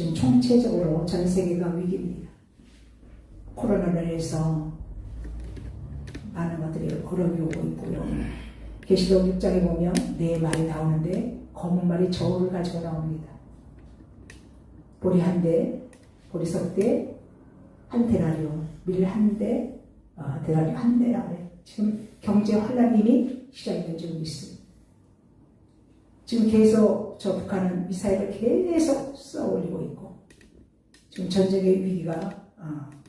지금 총체적으로 전 세계가 위기입니다. 코로나로 인해서 많은 것들이 어려움이 오고 있고요. 계시록 6장에 보면 네 말이 나오는데 검은 말이 저울을 가지고 나옵니다. 보리 한 대, 보리 석 대, 한 데나리온, 밀 한 대, 데나리온 한 대라고 해요. 지금 경제 혼란이 시작이 된 줄 믿습니다. 지금 계속 저 북한은 미사일을 계속 쏘아 올리고 있고 지금 전쟁의 위기가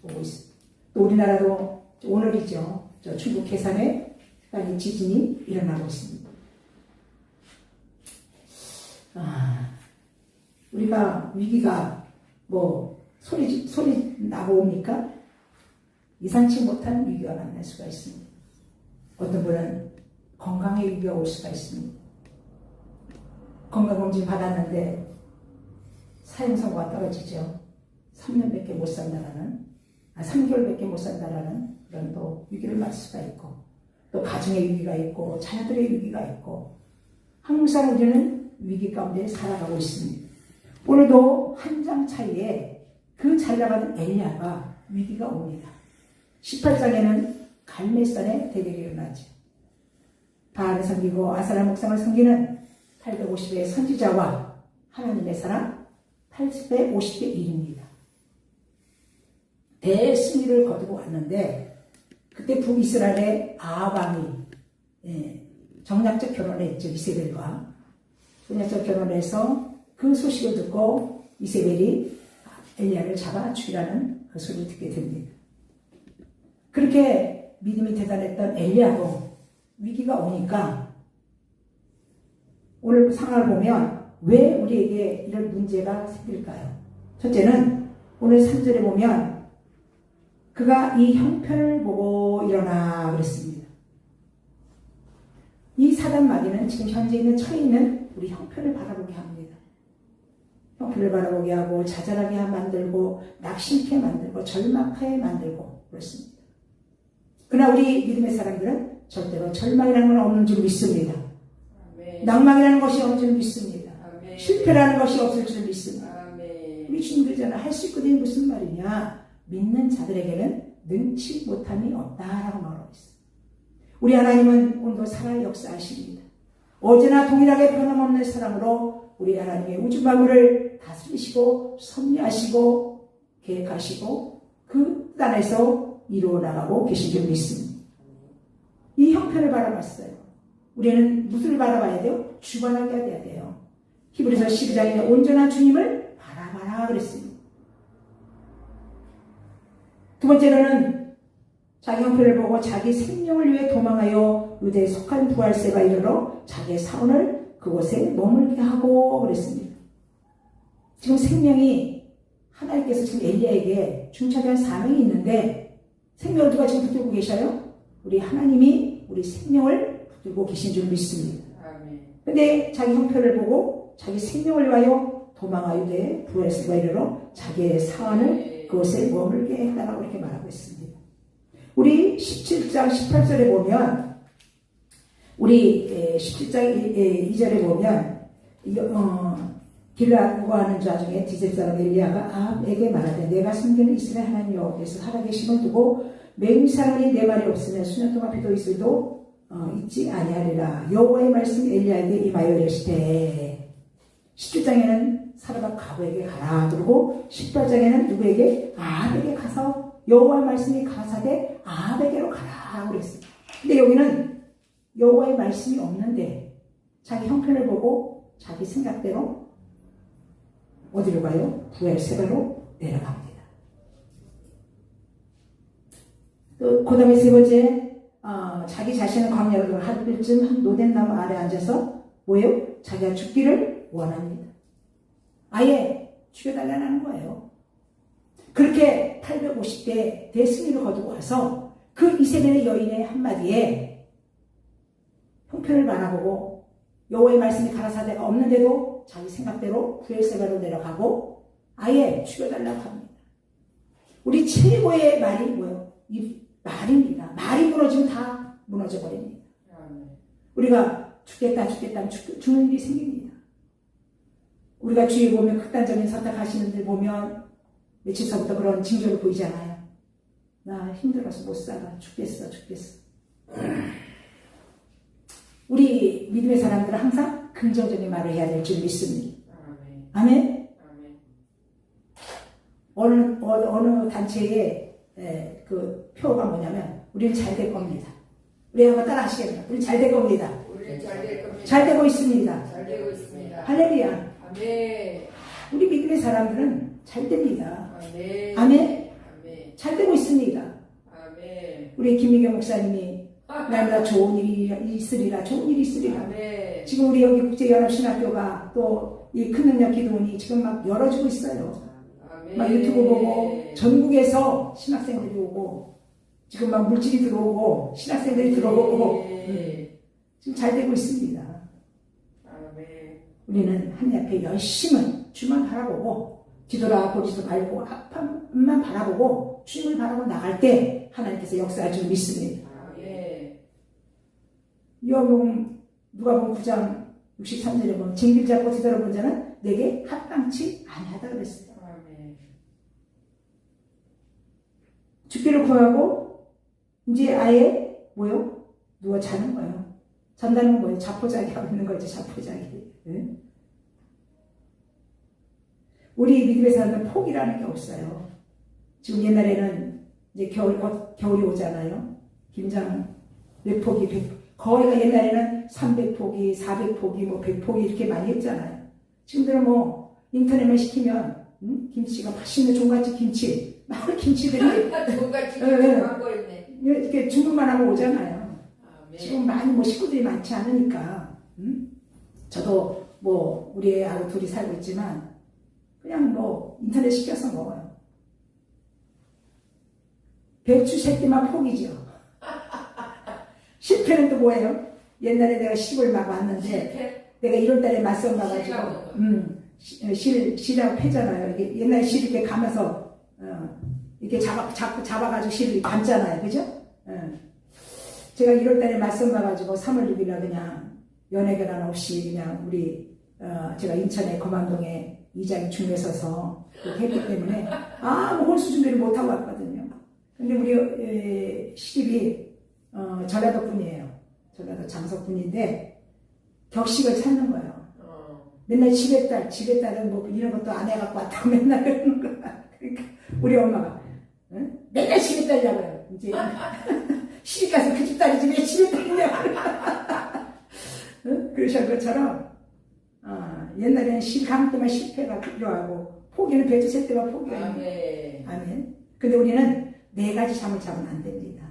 오고 있습니다. 또 우리나라도 오늘이죠. 저 중국 해상에 지진이 일어나고 있습니다. 우리가 위기가 소리 나고 옵니까? 예상치 못한 위기가 만날 수가 있습니다. 어떤 분은 건강의 위기가 올 수가 있습니다. 건강검진 받았는데 사형선고가 떨어지죠. 3년밖에 못 산다라는, 3개월밖에 못 산다라는 그런 또 위기를 맞을 수가 있고, 또 가정의 위기가 있고, 자녀들의 위기가 있고, 항상 우리는 위기 가운데 살아가고 있습니다. 오늘도 한 장 차이에 그 잘 나가는 엘리야가 위기가 옵니다. 18장에는 갈멜산의 대결이 일어나죠. 바알을 섬기고 아사라 목상을 섬기는 850의 선지자와 하나님의 사람 80대 50대 1입니다. 대승리를 거두고 왔는데 그때 북이스라엘의 아합 왕이 정략적 결혼을 했죠. 이세벨과 정략적 결혼해서 그 소식을 듣고 이세벨이 엘리야를 잡아 죽이라는 그 소리를 듣게 됩니다. 그렇게 믿음이 대단했던 엘리야도 위기가 오니까 오늘 상황을 보면 왜 우리에게 이런 문제가 생길까요? 첫째는 오늘 3절에 보면 그가 이 형편을 보고 일어나 그랬습니다. 이 사단 마귀는 지금 현재 있는 처해 있는 우리 형편을 바라보게 합니다. 형편을 바라보게 하고 자잘하게 만들고 낙심케 만들고 절망하게 만들고 그렇습니다. 그러나 우리 믿음의 사람들은 절대로 절망이라는 건 없는 줄 믿습니다. 아멘. 낭망이라는 것이 없는 줄 믿습니다. 아멘. 실패라는 것이 없을 줄 믿습니다. 아멘. 우리 주님들잖아. 할 수 있거든요. 무슨 말이냐. 믿는 자들에게는 능치 못함이 없다라고 말하고 있어요. 우리 하나님은 오늘도 살아 역사하십니다. 어제나 동일하게 변함없는 사랑으로 우리 하나님의 우주 만물을 다스리시고 섭리하시고 계획하시고 그 뜻 안에서 이루어 나가고 계신 줄 믿습니다. 이 형편을 바라봤어요. 우리는 무엇을 바라봐야 돼요? 주관하게 해야 돼요. 히브리서 12장에 온전한 주님을 바라봐라 그랬습니다. 두 번째로는 자기 형편을 보고 자기 생명을 위해 도망하여 유대에 속한 부할세가 이르러 자기의 사원을 그곳에 머물게 하고 그랬습니다. 지금 생명이 하나님께서 지금 엘리야에게 중차대한 사명이 있는데 생명을 누가 지금 붙들고 계셔요? 우리 하나님이 우리 생명을 붙들고 계신 줄 믿습니다. 그런데 자기 형편을 보고 자기 생명을 위하여 도망하여 유대에 부할세가 이르러 자기의 사원을 그곳에 머물게 했다라고 이렇게 말하고 있습니다. 우리 17장 18절에 보면 우리 17장 2절에 보면 길라 구하는 자 중에 디셉 사람 엘리야가 아합에게 말하되 내가 섬기는 이스라엘 하나님 여호와께서 살아계심을 두고 맹사람이 내 말이 없으면 수년 동안 비도 있어도 있지 아니하리라. 여호와의 말씀이 엘리야에게 임하여 이르시되 17장에는 사르밧 가부에게 가라. 그리고 18장에는 누구에게? 아합에게 가서 여호와의 말씀이 가라사대 아합에게로 가라 그랬습니다. 근데 여기는 여호와의 말씀이 없는데 자기 형편을 보고 자기 생각대로 어디로 가요? 부엘세바로 내려갑니다. 또 그 다음에 세 번째 자기 자신은 광야로 하루쯤 한 노덴나무 아래 앉아서 뭐예요? 자기가 죽기를 원합니다. 아예 죽여달라는 거예요. 그렇게 850대 대승리를 거두고 와서 그 이세벨의 여인의 한마디에 형편을 바라보고 여호와의 말씀이 가라사대가 없는데도 자기 생각대로 부엘세바로 내려가고 아예 죽여달라고 합니다. 우리 최고의 말이 뭐예요? 이 말입니다. 말이 무너지면 다 무너져 버립니다. 우리가 죽겠다 죽는 일이 생깁니다. 우리가 주위에 보면 극단적인 선택하시는 들 보면 며칠서부터 그런 징조를 보이잖아요. 나 힘들어서 못 살아. 죽겠어. 우리 믿음의 사람들은 항상 긍정적인 말을 해야 될 줄 믿습니다. 아멘? 어느 단체의 그 표가 뭐냐면 우리는 잘 될 겁니다. 우리 한번 따라 하시겠나요? 우리는 잘 될 겁니다. 잘 되고 있습니다. 할렐루야. 아멘. 우리 믿음의 사람들은 잘 됩니다. 아멘. 아멘? 잘 되고 있습니다. 아멘. 우리 김미경 목사님이 날마다 좋은 일이 있으리라. 아멘. 지금 우리 여기 국제연합신학교가 또 이 큰 능력 기도원이 지금 막 열어주고 있어요. 아멘. 막 유튜브 보고 전국에서 신학생들이 오고 지금 막 물질이 들어오고 신학생들이 들어오고 지금 잘 되고 있습니다. 아멘. 우리는 하나님 앞에 열심히 주만 바라보고 뒤돌아 보지도 말고 앞만 바라보고 주님을 바라보고 나갈 때 하나님께서 역사할 줄 믿습니다. 아멘. 요한복음 누가복음 9장 63절에 보면 징길 잡고 뒤돌아본 자는 내게 합당치 아니하다 그랬어요. 아멘. 죽기를 구하고 이제 아예 뭐요? 누워 자는 거예요. 잔다는 건 뭐예요? 자포자기 하고 있는 거죠. 자포자기. 네? 우리 믿음의 사람들은 포기라는 게 없어요. 지금 옛날에는 이제 겨울이 오잖아요. 김장 몇 포기, 100, 거의가 옛날에는 300포기, 400포기, 뭐 100포기 이렇게 많이 했잖아요. 지금들은 뭐 인터넷만 시키면 김치가 맛있는 종갓집 김치, 많은 김치들이 종갓집 광고 있네. 이렇게 주문만 하면 오잖아요. 아멘. 지금 많이 뭐 식구들이 많지 않으니까 저도 뭐 우리 애하고 둘이 살고 있지만 그냥 뭐 인터넷 시켜서 먹어요. 배추 새끼만 포기죠. 실패는 또 뭐예요? 옛날에 내가 시골 막 왔는데 내가 1월달에 맞선 가가지고 실이라고 패잖아요. 이게 옛날에 실 이렇게 가면서 이렇게 잡아가지고 실을 감잖아요. 그죠? 제가 1월달에 맞선 가가지고 3월 6일날 그냥 연예결혼 없이 그냥 우리 제가 인천의 거만동에 이장이 중에 서서 그렇게 했기 때문에 아무 홀수 준비를 못하고 왔거든요. 근데 우리 시집이 전라도 분이에요. 전라도 장석 분인데 격식을 찾는 거예요. 맨날 지배딸은 뭐 이런 것도 안 해갖고 왔다고 맨날 그러는 거야. 그러니까 우리 엄마가 맨날 지배딸이라고요. 이제 시집 가서 그 집 딸이지 왜 지배딸이냐고. 그러신 것처럼 옛날에는 가는 때만 실패가 필요하고 포기는 배추 셀 때만 포기해요. 아멘. 근데 우리는 4가지 잠을 자면 안 됩니다.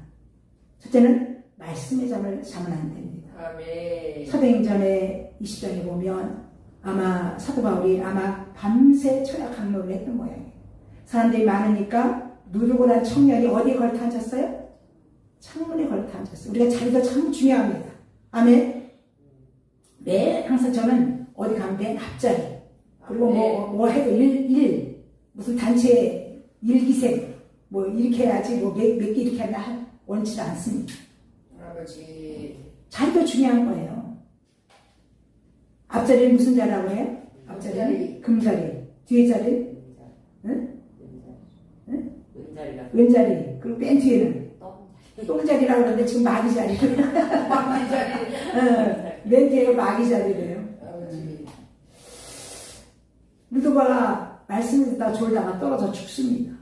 첫째는 말씀의 잠을 자면 안 됩니다. 아멘. 사도행전의 20장에 보면 아마 사도 바울이 밤새 철야 강론을 했던 모양이에요. 사람들이 많으니까 누르고 난 청년이 어디에 걸터 앉았어요? 창문에 걸터 앉았어요. 우리가 자리가 참 중요합니다. 아멘. 항상 저는 어디 가면 맨 앞자리 그리고 뭐 해도 무슨 단체 일기생 뭐 이렇게 해야지 뭐 몇 개 이렇게 하면 원치 않습니다. 아버지. 자리도 중요한 거예요. 앞자리는 무슨 자리라고 해요? 앞자리는 금자리. 뒤에 자리? 응? 왼자리. 그리고 맨 뒤에는 똥자리라고 그러는데 지금 마귀자리. 마귀자리. 맨 뒤에가 마귀자리래요. 아버지. 누드가 말씀을 듣다가 졸다가 떨어져 죽습니다.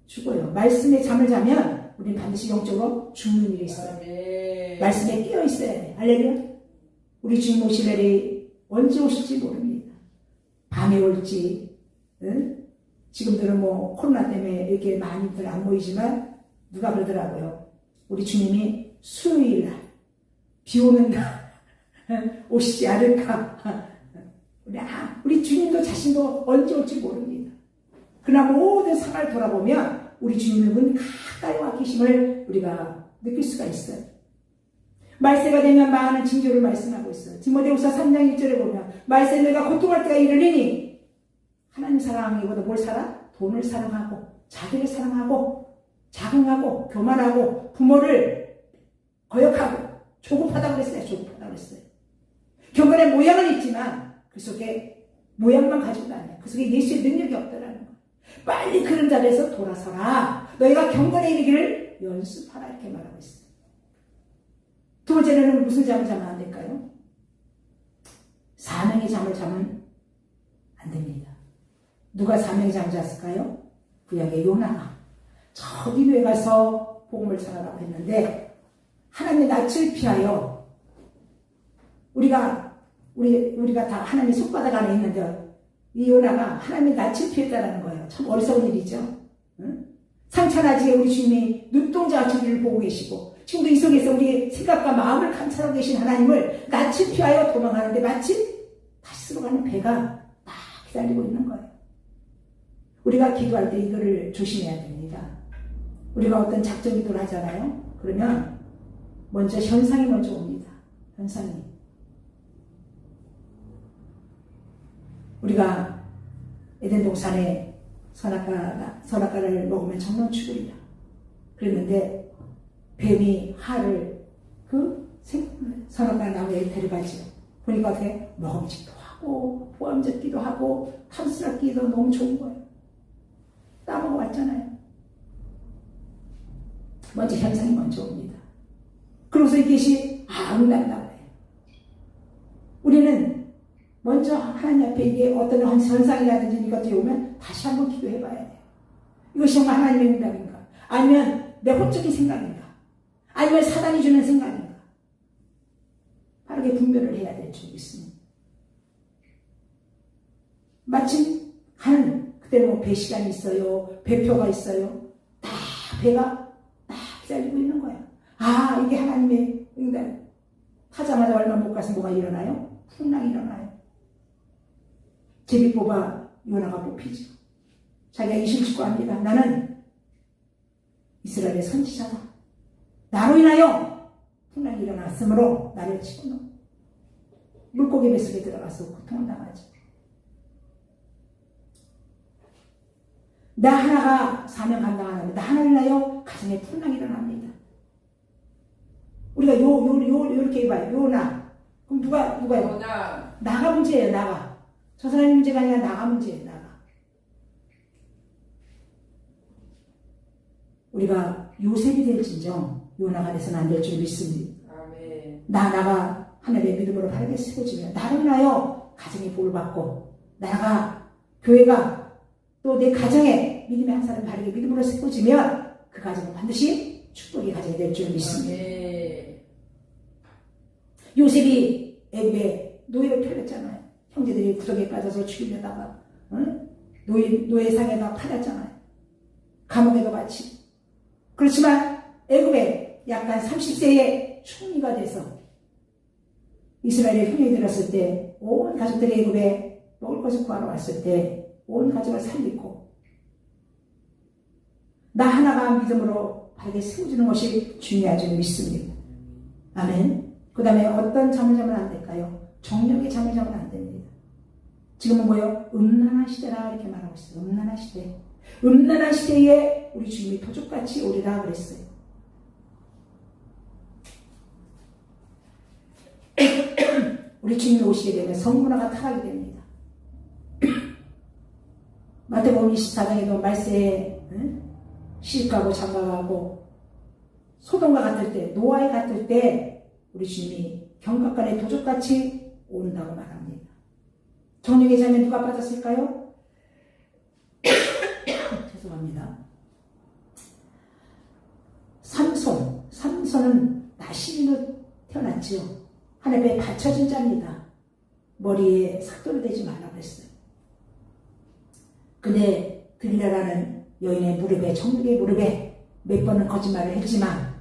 죽어요. 말씀에 잠을 자면 우리는 반드시 영적으로 죽는 일이 있어요. 아멘. 말씀에 끼어 있어야 돼. 할렐루야. 우리 주님 오실 날이 언제 오실지 모릅니다. 밤에 올지, 지금들은 뭐 코로나 때문에 이렇게 많이들 안 모이지만 누가 그러더라고요. 우리 주님이 수요일 날, 비 오는 날 오시지 않을까. 우리 주님도 자신도 언제 올지 모릅니다. 그러나 모든 상황을 돌아보면 우리 주님은 가까이 와 계심을 우리가 느낄 수가 있어요. 말세가 되면 많은 징조를 말씀하고 있어요. 디모데후서 3장 1절에 보면 말세 내가 고통할 때가 이르리니 하나님 사랑하기보다 뭘 사랑? 돈을 사랑하고 자기를 사랑하고 자긍하고 교만하고 부모를 거역하고 조급하다고 그랬어요. 경건의 모양은 있지만 그 속에 모양만 가지고 다녀. 그 속에 예수의 능력이 없다라는 거예요. 빨리 그런 자리에서 돌아서라. 너희가 경건에 이르기를 연습하라. 이렇게 말하고 있어요. 두 번째는 무슨 잠을 자면 안 될까요? 사명의 잠을 자면 안 됩니다. 누가 사명의 잠을 잤을까요? 구약의 요나가 저 니느웨에 가서 복음을 전하라고 했는데 하나님의 낯을 피하여 우리가 다 하나님의 손바닥 안에 있는데 이 요나가 하나님의 낯을 피했다는 거예요. 참 어리석은 일이죠. 응? 상처나지게 우리 주님이 눈동자같이 우리를 보고 계시고 지금도 이 속에서 우리의 생각과 마음을 감찰하고 계신 하나님을 낯을 피하여 도망가는데 마침 다시스로 가는 배가 딱 기다리고 있는 거예요. 우리가 기도할 때 이거를 조심해야 됩니다. 우리가 어떤 작전 기도를 하잖아요. 그러면 먼저 현상이 먼저 옵니다. 현상이. 우리가 에덴 동산에 선악과를 먹으면 정령 죽으리라. 그랬는데 뱀이 하를 그 선악과 나무에 데려가지요. 보니까 어떻게 먹음직도 하고 보암잡기도 하고 탐스럽기도 너무 좋은 거예요. 따먹어봤잖아요. 먼저 현상이 먼저 옵니다. 그러고서 이것이 응답이라고 해요. 우리는 먼저 하나님 앞에 이게 어떤 현상이라든지 이것들이 오면 다시 한번 기도해 봐야 돼요. 이것이 정말 하나님의 응답인가? 아니면 내 헛적인 생각인가? 아니면 사단이 주는 생각인가? 바르게 분별을 해야 될 줄 믿습니다. 마침 가는 그때는 뭐 배 시간이 있어요. 배표가 있어요. 다 배가 딱 기다리고 있는 거야. 이게 하나님의 응답. 하자마자 얼마 못 가서 뭐가 일어나요? 풍랑이 일어나요. 제비 뽑아 요나가 뽑히죠. 자기가 이실 짓고 합니다. 나는 이스라엘의 선지자다. 나로 인하여 풍랑이 일어났으므로 나를 집어넣어. 물고기 뱃속에 들어가서 고통을 당하죠. 나 하나가 사명 감당하는데 나 하나를 인하여 가정에 풍랑이 일어납니다. 우리가 요렇게 해봐요. 요나. 그럼 누가요? 나가 문제예요. 나가. 저 사람이 문제가 아니라 나가 문제예요. 나가. 우리가 요셉이 될진정 요나가 돼서는 안 될 줄 믿습니다. 아멘. 나가 하늘의 믿음으로 바르게 세워지면 나를 인하여 가정의 복을 받고 나가 교회가 또 내 가정에 믿음의 한 사람 바르게 믿음으로 세워지면 그 가정은 반드시 축복의 가정이 될 줄 믿습니다. 아멘. 요셉이 애굽에 노예로 팔렸잖아요. 형제들이 구덩이에 빠져서 죽이려다가 노예상에다 팔았잖아요. 감옥에도 같이. 그렇지만 애굽에 약간 30세의 총리가 돼서 이스라엘에 형이 들었을 때 온 가족들이 애굽에 먹을 것을 구하러 왔을 때 온 가족을 살리고 나 하나가 믿음으로 바르게 세워주는 것이 중요한 줄 믿습니다. 아멘. 그 다음에 어떤 잠을 자면 안 될까요? 정력의 잠을 자면 안 됩니다. 지금은 뭐예요? 음란한 시대라 이렇게 말하고 있어요. 음란한 시대. 음란한 시대에 우리 주님이 도적같이 오리라 그랬어요. 우리 주님이 오시게 되면 성문화가 타락이 됩니다. 마태복음 24장에도 말세에 시집가고 장가가고 소돔과 같을 때 노아에 같을 때 우리 주님이 경각간에 도적같이 온다고 말합니다. 정력의 잠에 누가 빠졌을까요? 죄송합니다. 삼손은 나시린으로 태어났지요. 하나님에 받쳐진 자입니다. 머리에 삭도를 대지 말라고 했어요. 근데 들리라라는 여인의 무릎에, 정력의 무릎에 몇 번은 거짓말을 했지만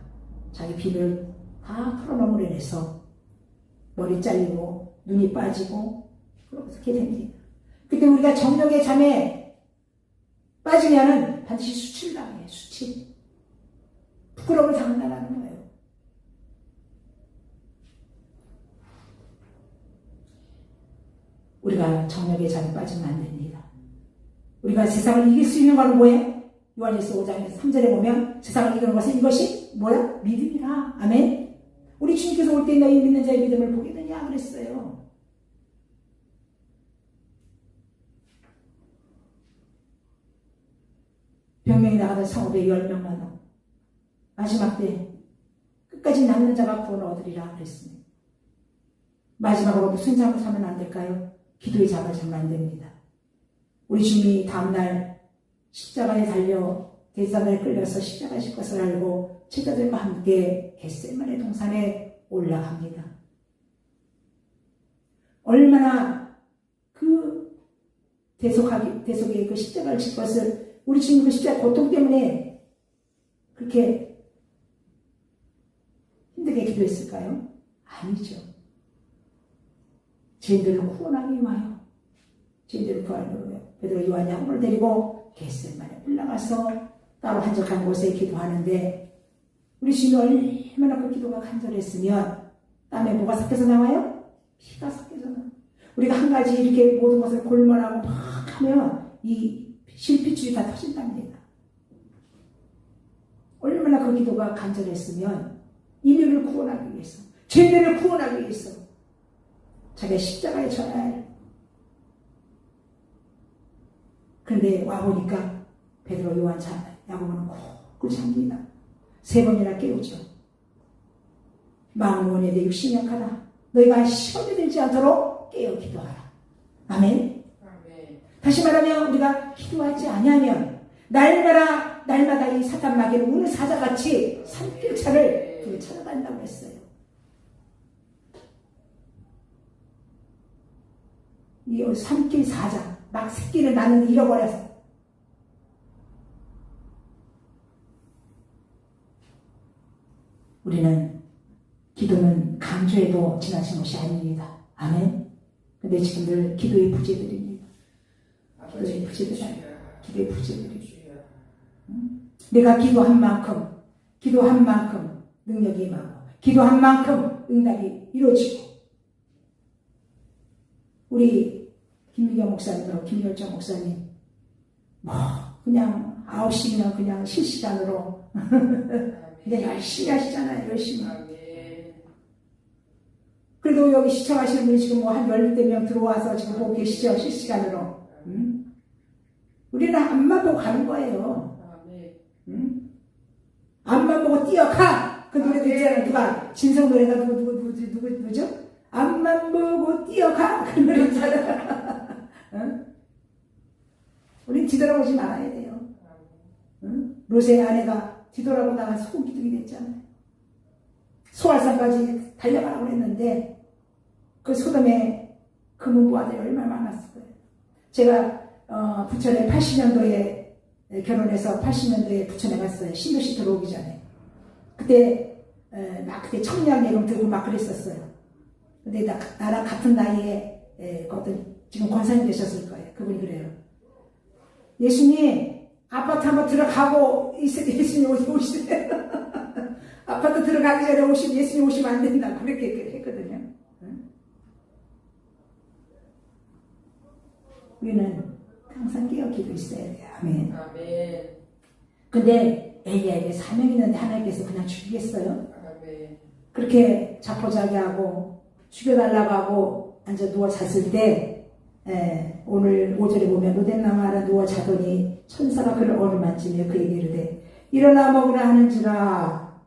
자기 비를 다 털어놓음으로 인해서 머리 잘리고 눈이 빠지고 그렇게 됩니다. 그때 우리가 정력의 잠에 빠지면은 반드시 수치를 당해요. 수치. 부끄러움을 당한다는 거예요. 우리가 정력의 잠에 빠지면 안 됩니다. 우리가 세상을 이길 수 있는 건 뭐예요? 요한일서 5장 3절에 보면 세상을 이기는 것은 이것이 뭐야? 믿음이라. 아멘. 우리 주님께서 올 때 너희 믿는 자의 믿음을 보게 되냐 그랬어요. 병명이 나가던 성읍에 10명만 남고 마지막 때 끝까지 남는 자가 구원을 얻으리라 그랬습니다. 마지막으로 무슨 잘못하면 안 될까요? 기도의 잡을 잡으면 안 됩니다. 우리 주님이 다음날 십자가에 달려 대사단에 끌려서 십자가 질 것을 알고 제자들과 함께 겟세마네 동산에 올라갑니다. 얼마나 그 대속의 그 십자가를 질 것을 우리 주님 그 십자가 고통 때문에 그렇게 힘들게 기도했을까요? 아니죠. 죄인들을 구원하기 위하여 죄인들을 구하기 위하여 베드로 요한 야고보를 데리고 겟세마네 올라가서 따로 한적한 곳에 기도하는데 우리 주님이 얼마나 그 기도가 간절했으면 땀에 뭐가 섞여서 나와요? 피가 섞여서 나와요. 우리가 한 가지 이렇게 모든 것을 골몰하고 막 하면 이 실핏줄이 다 터진답니다. 얼마나 그 기도가 간절했으면 인류를 구원하기 위해서 죄인들을 구원하기 위해서 자기가 십자가에 져야 해요. 그런데 와보니까 베드로 요한 야고보는 콕 잠깁니다. 3번이나 깨우죠. 마음은 원해도 육신이 약하다. 너희가 시험에 들지 않도록 깨어 기도하라. 아멘. 아멘. 다시 말하면 우리가 기도하지 아니하면 날마다 이 사탄 마귀는 우는 사자같이 산길차를 그 찾아간다고 했어요. 이 산길 사자 막 새끼를 나는 잃어버려서 우리는 기도는 강조해도 지나친 것이 아닙니다. 아멘. 근데 지금들 기도의 부재들입니다. 기도의 부재들이. 내가 기도한 만큼 능력이 임하고 기도한 만큼 응답이 이루어지고 우리 김미경 목사님하고 김열정 목사님 그냥 9시면 그냥 실시간으로 그냥 열심히 하시잖아요. 열심히. 그래도 여기 시청하시는 분이 지금 한 10명 들어와서 지금 보고 계시죠? 실시간으로. 우리는 앞만 보고 가는 거예요. 앞만 보고 뛰어가! 그 노래도 있잖아요. 누가, 진성 노래가 누구죠? 앞만 보고 뛰어가! 그 노래 있잖아요. 우린 뒤돌아보지 말아야 돼요. 로세의 아내가 뒤돌아보다가 소금기둥이 됐잖아요. 소알산까지 달려가라고 했는데 그 소돔의 금은부 아들이 얼마나 많았을 거예요. 제가 부천에 80년도에 결혼해서 80년도에 부천에 갔어요. 신도시 들어오기 전에. 그때 청량예금 들고 막 그랬었어요. 근데 나랑 같은 나이에 어떤 지금 권사님 되셨을 거예요. 그분이 그래요. 예수님 아파트 한번 들어가고 예수님 오시래. 아파트 들어가기 전에 예수님 오시면 안 된다. 그렇게 했거든요. 우리는 항상 깨어 기도 있어야 돼요. 아멘. 아멘. 근데 엘리야에게 사명이 있는데 하나님께서 그냥 죽이겠어요? 아멘. 그렇게 자포자기하고 죽여달라고 하고 앉아 누워 잤을 때 오늘 5절에 보면 로덴나무 아래 누워 자더니 천사가 그를 어루만지며 그에게 이르되 일어나 먹으라 하는지라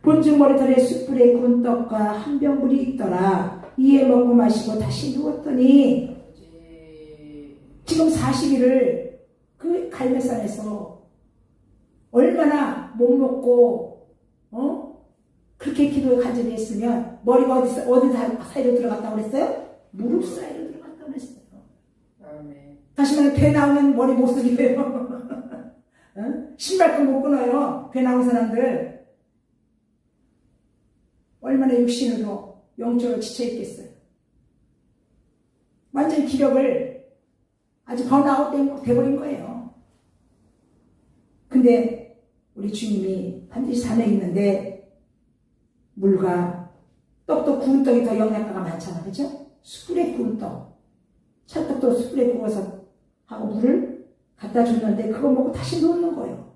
본즉 머리털에 숯불에 구운 떡과 한 병 물이 있더라. 이에 먹고 마시고 다시 누웠더니 지금 40일을 그 갈매산에서 얼마나 못 먹고 그렇게 기도에 간절히 했으면 머리가 어디 사이로 들어갔다고 그랬어요? 무릎 사이로 들어갔다고 그랬어요. 아멘. 다시 말해 배 나오면 머리 못 쓰게요. 신발끈 못 끊어요. 배 나온 사람들 얼마나 육신으로 영적으로 지쳐있겠어요. 완전히 기력을 아주 번아웃 돼버린 거예요. 근데 우리 주님이 반드시 산에 있는데 물과 떡도 구운 떡이 더 영양가가 많잖아. 그죠? 숯불에 구운 떡. 찰떡도 숯불에 구워서 하고 물을 갖다 줬는데 그거 먹고 다시 누우는 거예요.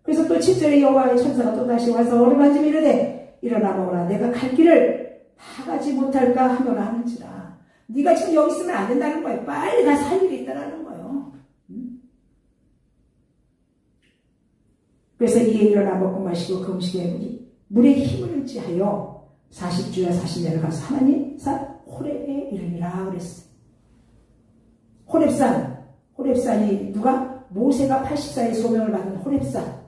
그래서 또 7절에 여호와의 천사가 또 다시 와서 어루만지며 이르되 일어나 먹으라. 내가 갈 길을 다 가지 못할까 하노라 하는지라. 네가 지금 여기 있으면 안 된다는 거예요. 빨리 가서 할 일이 있다라는 거예요. 그래서 이에 일어나 먹고 마시고 그 음식에 물에 힘을 의지하여 40주야 40년을 가서 하나님 산 호렙에 이르니라 그랬어요. 호렙산이 누가? 모세가 80살의 소명을 받은 호렙산.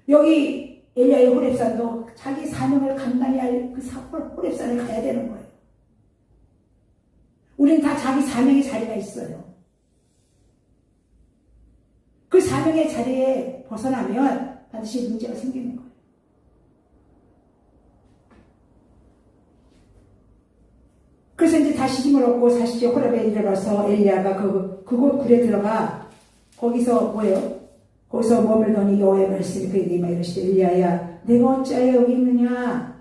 여기 엘리야의 호렙산도 자기 사명을 감당히 할 그 호렙산에 가야 되는 거예요. 우리는 다 자기 사명의 자리가 있어요. 그 사명의 자리에 벗어나면 반드시 문제가 생기는 거예요. 그래서 이제 다시 힘을 얻고 40째 호렙에 이르러서 엘리야가 그곳 굴에 들어가 거기서 뭐예요? 거기서 머물더니 여호와의 말씀이 그에게 임하여 이르시되 엘리야야 내가 어찌하여 여기 있느냐?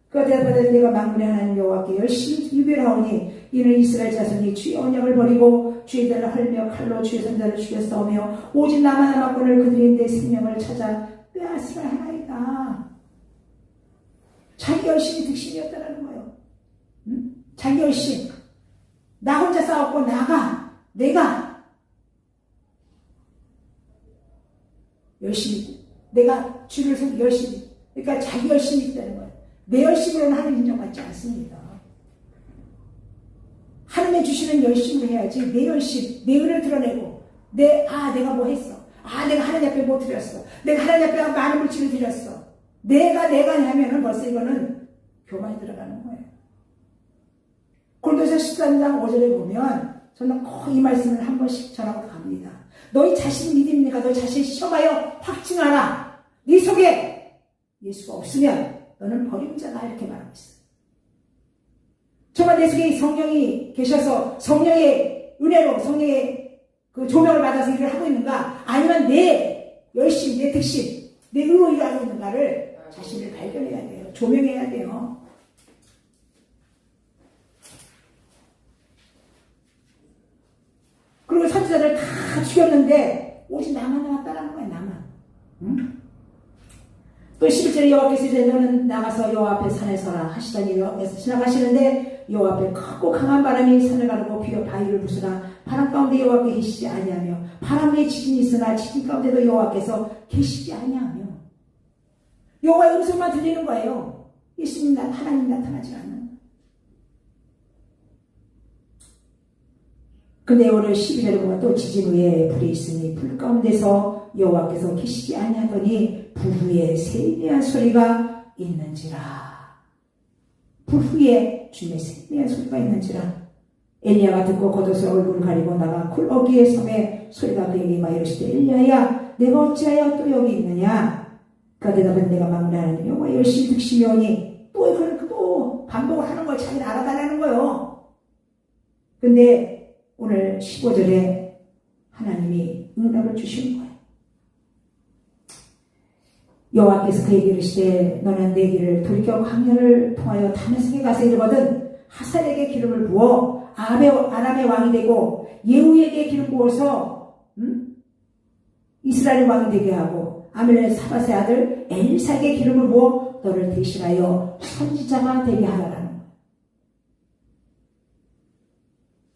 그가 대답하되 내가 만군의 하나님 여호와께 열심히 유별하오니 이는 이스라엘 자손이 주의 언약을 버리고 주의 이들을 헐며 칼로 주의 선자를 죽여 싸우며 오직 나만 남았거늘 그들이 내 생명을 찾아 빼앗으라 하나이다. 자기 열심이 득심이었다는 거예요. 응? 자기 열심. 나 혼자 싸웠고 내가 열심히 내가 주를 섬기 열심히. 그러니까 자기 열심이 있다는 거예요. 내 열심으로는 하나님 인정받지 않습니다. 하나님의 주시는 열심을 해야지. 내 열심, 내 은을 드러내고 내가 뭐 했어. 내가 하나님 앞에 뭐 드렸어. 내가 하나님 앞에 많은 물질을 드렸어. 내가 하면은 벌써 이거는 교만이 들어가는 거예요. 고린도서 13장 5절에 보면 저는 꼭 이 말씀을 한 번씩 전하고 갑니다. 너희 자신이 믿음이니까 너희 자신을 시험하여 확증하라. 네 속에 예수가 없으면 너는 버림자다 이렇게 말하고 있어요. 정말 내 속에 성령이 계셔서 성령의 은혜로 성령의 그 조명을 받아서 일을 하고 있는가 아니면 내 열심, 내 득심, 내 의로 일하고 있는가를 자신을 발견해야 돼요. 조명해야 돼요. 그리고 선지자들 다 죽였는데 오직 나만 남았다라는 거야. 나만. 응? 또 11절에 여호와께서 이제 너는 나가서 여호와 앞에 산에 서라 하시더니 여호와께서 지나가시는데 여호와 앞에 크고 강한 바람이 산을 가르고 비어 바위를 부수나 바람 가운데 여호와께 계시지 아니하며 바람 위에 지진이 있으나 지진 가운데도 여호와께서 계시지 아니하며 여호와의 음성만 들리는 거예요. 예수님 하나님 나타나지 않는. 근데 오늘 12절에 보면 또 지진 후에 불이 있으니 불 가운데서 여호와께서 계시지 아니하더니 불 후에 세미한 소리가 있는지라. 불 후에 주님의 세미한 소리가 있는지라. 엘리야가 듣고 겉옷을 얼굴을 가리고 나가 굴 어귀에 섬에 소리가 그에게 임하여 이르시되 엘리야야 내가 어찌하여 또 여기 있느냐. 그가 대답은 내가 만군의 하나님 여호와 열심히 득심이 오니 또 반복을 하는 걸 자기는 알아달라는 거예요. 근데 오늘 15절에 하나님이 응답을 주시는 거예요. 여호와께서 그에게 이르시되 너는 내 길을 돌이켜 광야를 통하여 다메섹에 가서 이르거든 하살에게 기름을 부어 아람의 왕이 되고 예후에게 기름 부어서 이스라엘 왕이 되게 하고 아멜렉 사밧의 아들 엘사에게 기름을 부어 너를 대신하여 선지자가 되게 하라라는 거예요.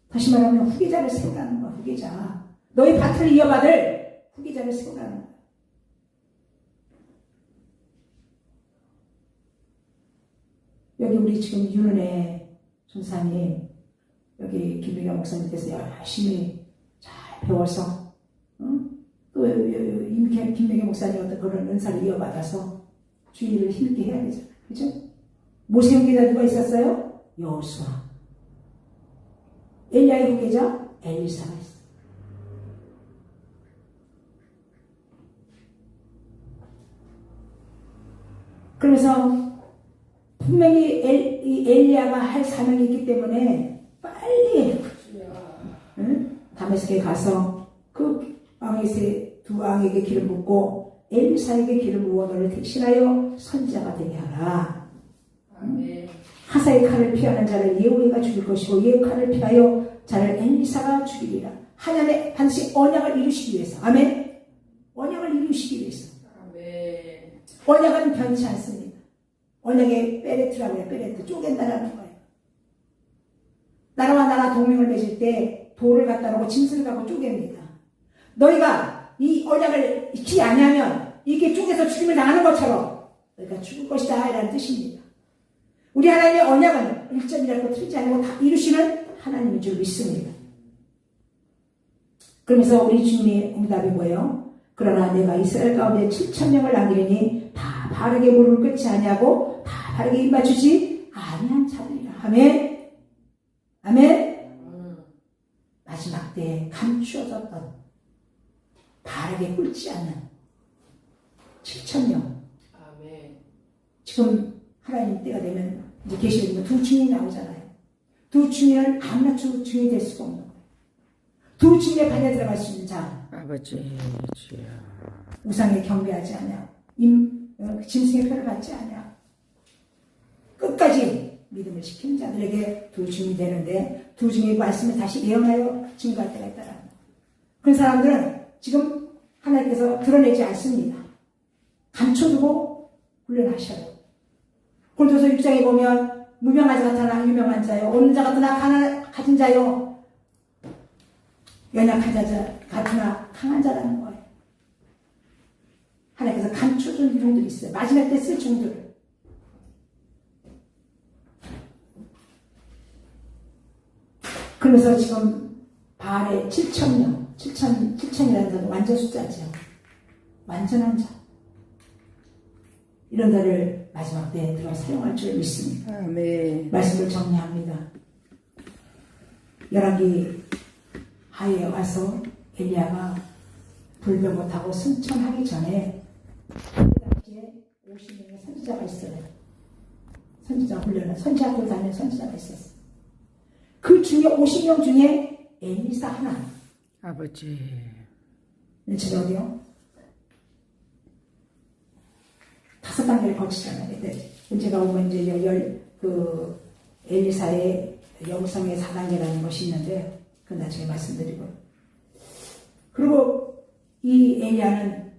다시 말하면 후계자를 세우라는 거야. 후계자. 너희 밭을 이어받을 후계자를 세우라는 거야. 여기 우리 지금 윤은혜 전사님, 여기 김병현 목사님께서 열심히 잘 배워서 또 김병현 목사님 어떤 그런 은사를 이어받아서 주의를 힘있게 해야 되잖아요. 그죠? 모세 후계자 누가 있었어요? 여호수아. 엘리야의 후계자 엘리사가 있어요. 그러면서 분명히 엘리야가 할 사명이 있기 때문에 빨리 다메섹에 가서 그 왕의 두 왕에게 기름 붓고 엘리사에게 기름 부어 너를 대신하여 선지자가 되게 하라. 아멘. 하사의 칼을 피하는 자를 예후가 죽일 것이고 예후 칼을 피하여 자를 엘리사가 죽이리라. 하나님의 반드시 언약을 이루시기 위해서. 아멘. 언약을 이루시기 위해서. 아멘. 언약은 변치 않습니다. 언약의 베레트라고 해요. 베레트. 쪼갠다라는 거예요. 나라와 나라 동맹을 맺을 때 돌을 갖다 놓고 짐승을 갖고 쪼갭니다. 너희가 이 언약을 지키지 않으면 이게 쪼개서 죽임을 당하는 것처럼 너희가 죽을 것이다 이라는 뜻입니다. 우리 하나님의 언약은 일점이라도 틀리지 않고 다 이루시는 하나님인 줄 믿습니다. 그러면서 우리 주님의 응답이 뭐예요? 그러나 내가 이스라엘 가운데 7,000명을 남기리니 다 바르게 무릎을 꿇지 아니하고 다 바르게 입맞추지 아니한 자들이라. 아멘. 아멘. 마지막 때에 감추어졌던 바르게 꿇지 않는 7,000명. 아멘. 지금 하나님 때가 되면 이제 계시록에 두 증인이 나오잖아요. 두 증인은 아무나 증인이 될 수가 없는 거예요. 두 증인의 반에 들어갈 수 있는 자. 아버지 주여. 우상에 경배하지 않냐. 짐승의 표를 받지 않냐. 끝까지 믿음을 지키는 자들에게 두 증인이 되는데 두 증인의 말씀을 다시 예언하여 증거할 때가 있다라는 거예요. 그런 사람들은 지금 하나님께서 드러내지 않습니다. 감춰두고 훈련하셔요. 골도서 6장에 보면 무명한 자 같으나 유명한 자요, 없는 자 같으나 가진 자요, 연약한 자 같으나 강한 자라는 거예요. 하나님께서 감춰준 종들이 있어요. 마지막 때 쓸 종들을. 그러면서 지금 바알의 7,000명, 7,000이라는 자도 완전 숫자죠. 완전한 자. 이런 자를 마지막 때에 들어 사용할 줄 믿습니다. 아멘. 말씀을 정리합니다. 열왕기 하에 와서 엘리야가 불병거 타고 승천하기 전에 그 당시에 50명의 선지자가 있어요. 선지자 훈련을 선지학교 다니는 선지자가 있었어요. 그 중에 50명 중에 엘리사 하나. 아버지. 제가요 5단계를 거치잖아요. 근데 문제가 오면 이제 엘리사의 영성의 4단계라는 것이 있는데 그건 나중에 말씀드리고요. 그리고 이 엘리야는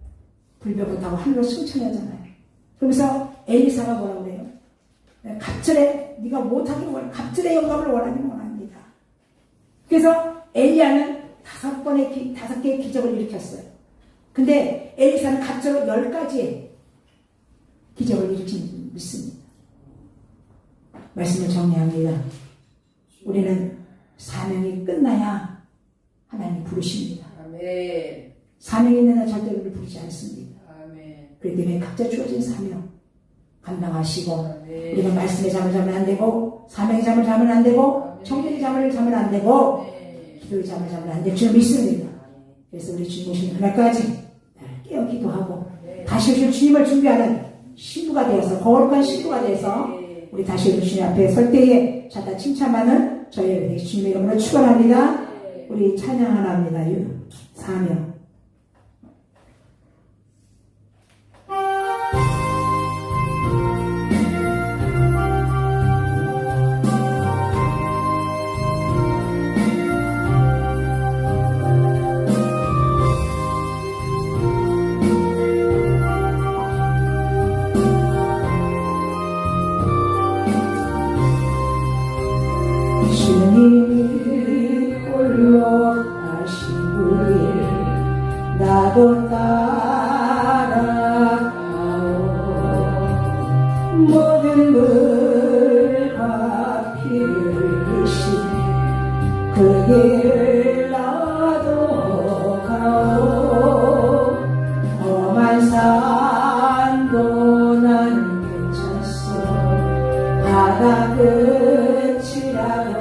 불벽을 타고 하늘로 승천하잖아요. 그러면서 엘리사가 뭐라고 그래요? 갑절에 네가 못하기를 원해. 갑절의 영감을 원하기는 원합니다. 그래서 엘리야는 5개의 기적을 일으켰어요. 근데 엘리사는 갑절로 10가지의 기적을 일으킨 믿습니다. 말씀을 정리합니다. 우리는 사명이 끝나야 하나님 부르십니다. 아멘. 사명이 있는 한 절대 우리를 부르지 않습니다. 아멘. 그렇기 때문에 각자 주어진 사명 감당하시고 아멘. 우리가 말씀의 잠을 자면 안 되고 사명의 잠을 자면 안 되고 아멘. 청년의 잠을 자면 안 되고 아멘. 기도의 잠을 자면 안 될 줄 믿습니다. 그래서 우리 주님 오시는 그날까지 깨어 기도하고 다시 오실 주님을 준비하는 신부가 되어서 거룩한 신부가 되어서 우리 다시 오실 주님 앞에 설 때에 자다 칭찬받는 저희 주님의 이름으로 축원합니다. 우리 찬양을 합니다. 사명. 주님이 홀로 가시길 나도 따라가오. 모든 물과 피를 흘리신 그 길을 나도 가오. 험한 산도 난 괜찮소. 바다 끝이라도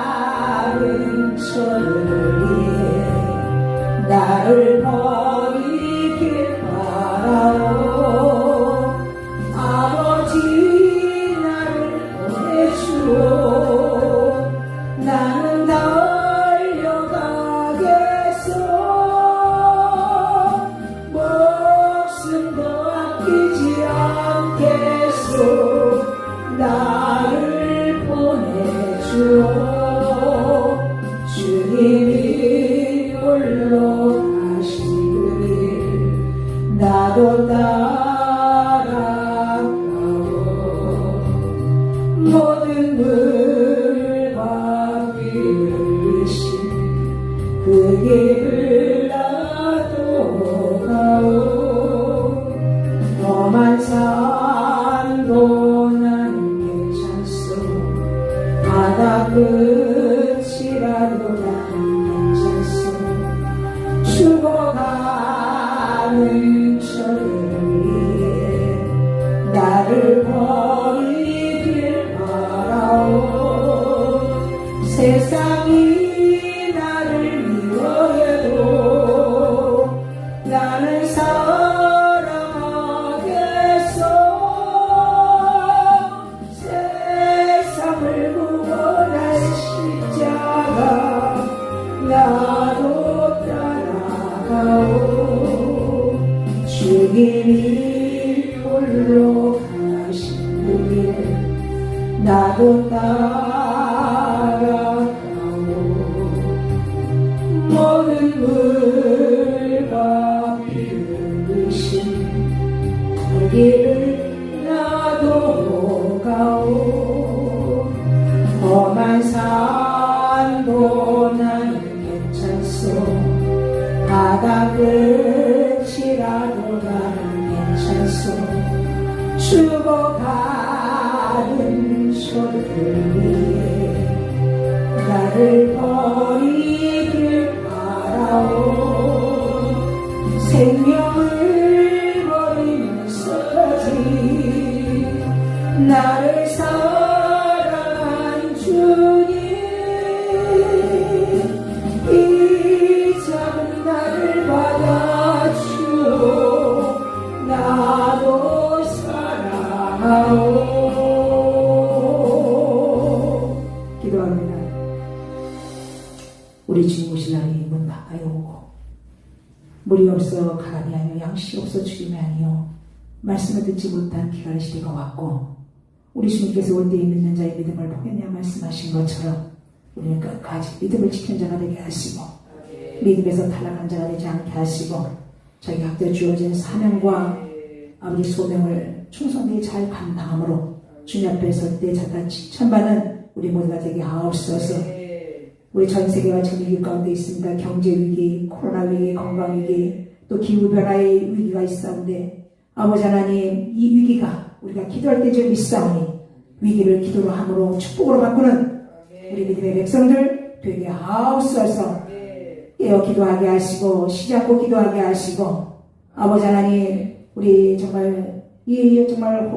죽어가는 저를 위해 나를 버리길 바라오. 아버지 나를 보내주오. 나는 달려가겠소. 목숨도 아끼지 않겠소. 나를 보내주오. 주님이 홀로 가시니 그 길을 나도 가오 험한 산도 나는 괜찮소 바다 끝이라도 나는 괜찮소 죽어가는 저를 위해 나를 버리길 바라오 세상이 나를 미워해도 나는 사랑하겠소 세상을 구원할 십자가 나도 따라가오 주님이 홀로 가신 그 길 나도 따라가오 모든 물과 비으신 그 길을 나도 가오 험한 산도 나는 괜찮소 바다 끝이라도 나는 괜찮소 죽어가는 저를 위해 나를 버리길 바라오 생명을 버리면서까지 나를 사랑한 주님 이 작은 나를 받아주오 나도 사랑하오 기도합니다. 우리 주님 오실 날이 문 가까이 오고 물이 없어 가람이 아니요 양식 없어 죽임이 아니요 말씀을 듣지 못한 기갈 시대가 왔고 우리 주님께서 올 때에 믿는 자의 믿음을 보겠냐 말씀하신 것처럼 우리는 끝까지 믿음을 지킨 자가 되게 하시고 믿음에서 탈락한 자가 되지 않게 하시고 자기 각자 주어진 사명과 아버지 소명을 충성되게 잘 감당함으로 주님 앞에 설 때 자다 칭찬받는 우리 모두가 되게 하옵소서. 우리 전 세계가 지금 위기 가운데 있습니다. 경제 위기, 코로나 위기, 건강 위기, 또 기후 변화의 위기가 있사온데 아버지 하나님 이 위기가 우리가 기도할 때 좀 있사오니 위기를 기도로 함으로 축복으로 바꾸는 우리 믿음의 백성들 되게 하옵소서. 깨어 기도하게 하시고 시작고 기도하게 하시고 아버지 하나님 우리 정말 이 정말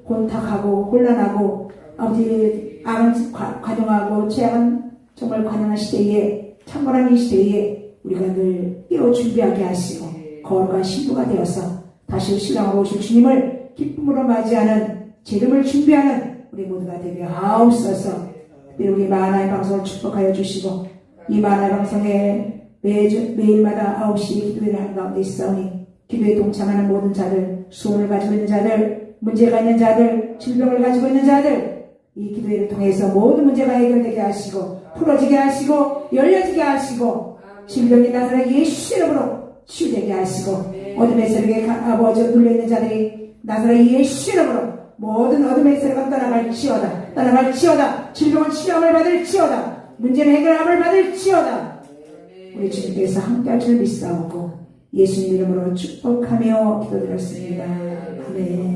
곤탁하고 곤란하고 아버지 악은 관용하고 죄악은 정말 관용한 시대에 창궐한 이 시대에 우리가 늘 깨어 준비하게 하시고 거룩한 신부가 되어서 다시 신랑으로 오실 주님을 기쁨으로 맞이하는 재림을 준비하는 우리 모두가 되게 하옵소서. 우리 마하나의 방송을 축복하여 주시고 이 마하나의 방송에 매일마다 9시 기도회를 하는 가운데 있사오니 기도에 동참하는 모든 자들, 소원을 가지고 있는 자들, 문제가 있는 자들, 질병을 가지고 있는 자들 이 기도회를 통해서 모든 문제가 해결되게 하시고 풀어지게 하시고 열려지게 하시고 질병이 나타나 예수 이름으로 치유되게 하시고 어둠의 세력에 아버지 눌려있는 자들이 나타나 예수 이름으로 모든 어둠의 세력은 떠나갈지어다 질병은 치료함을 받을지어다 문제는 해결함을 받을지어다 우리 주님께서 함께할 줄 믿사오고 예수님 이름으로 축복하며 기도드렸습니다. 아멘.